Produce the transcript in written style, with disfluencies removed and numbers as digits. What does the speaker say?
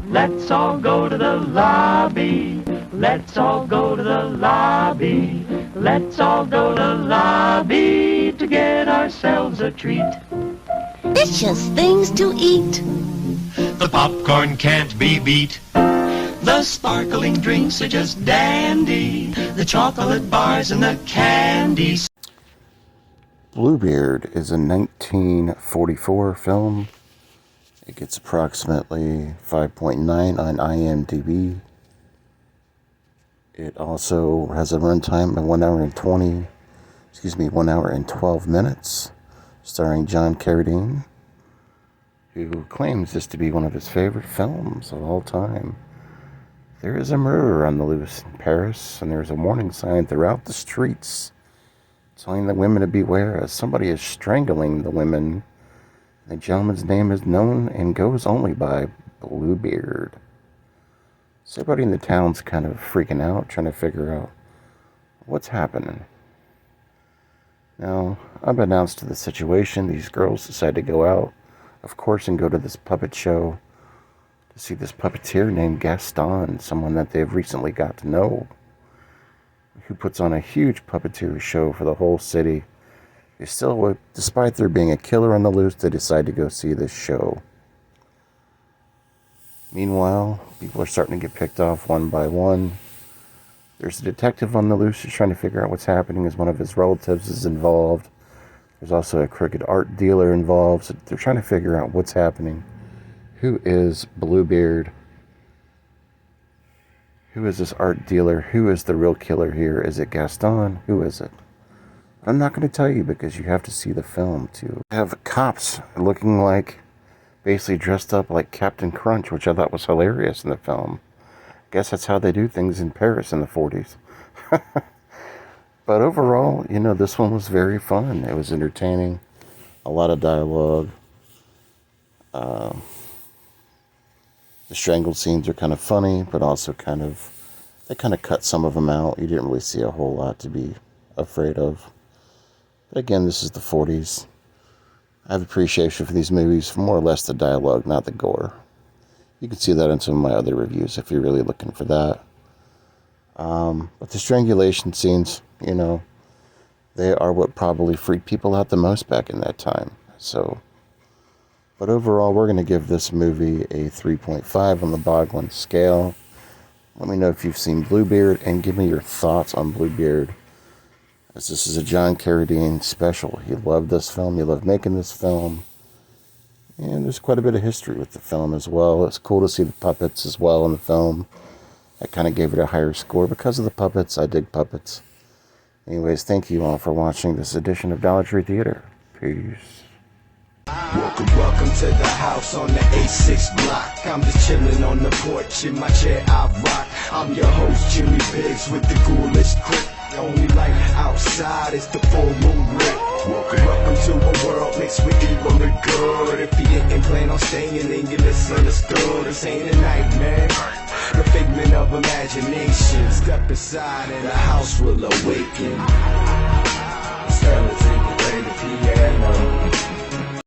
Let's all go to the lobby. Let's all go to the lobby. Let's all go to the lobby to get ourselves a treat. It's just things to eat. The popcorn can't be beat. The sparkling drinks are just dandy. The chocolate bars and the candies. Bluebeard is a 1944 film. It gets approximately 5.9 on IMDb. It also has a runtime of 1 hour and 12 minutes, starring John Carradine, who claims this to be one of his favorite films of all time. There is a murder on the loose in Paris, and there's a warning sign throughout the streets telling the women to beware as somebody is strangling the women. The gentleman's name is known and goes only by Bluebeard. So everybody in the town's kind of freaking out, trying to figure out what's happening. Now, unbeknownst to the situation, these girls decide to go out, of course, and go to this puppet show to see this puppeteer named Gaston, someone that they've recently got to know, who puts on a huge puppeteer show for the whole city. They still, despite there being a killer on the loose, they decide to go see this show. Meanwhile, people are starting to get picked off one by one. There's a detective on the loose who's trying to figure out what's happening as one of his relatives is involved. There's also a crooked art dealer involved, so they're trying to figure out what's happening. Who is Bluebeard? Who is this art dealer? Who is the real killer here? Is it Gaston? Who is it? I'm not going to tell you because you have to see the film to have cops looking like, basically dressed up like Captain Crunch, which I thought was hilarious in the film. Guess that's how they do things in Paris in the 40s. But overall, this one was very fun. It was entertaining. A lot of dialogue. The strangled scenes are kind of funny, but also they kind of cut some of them out. You didn't really see a whole lot to be afraid of. But again, this is the 40s. I have appreciation for these movies for more or less the dialogue, not the gore. You can see that in some of my other reviews if you're really looking for that. But the strangulation scenes, they are what probably freaked people out the most back in that time. But overall, we're going to give this movie a 3.5 on the Boglin scale. Let me know if you've seen Bluebeard and give me your thoughts on Bluebeard, as this is a John Carradine special. He loved this film. He loved making this film. And there's quite a bit of history with the film as well. It's cool to see the puppets as well in the film. I kind of gave it a higher score because of the puppets. I dig puppets. Anyways, thank you all for watching this edition of Dollar Tree Theater. Peace. Welcome to the house on the A6 block. I'm just chilling on the porch in my chair I rock. I'm your host Jimmy Biggs with the coolest grip. Only light outside is the full moon rip. Welcome to a world mixed with evil and good. If you didn't plan on staying, then you misunderstood. This ain't a nightmare, the figment of imagination. Step aside and the house will awaken. Skeletons play the piano.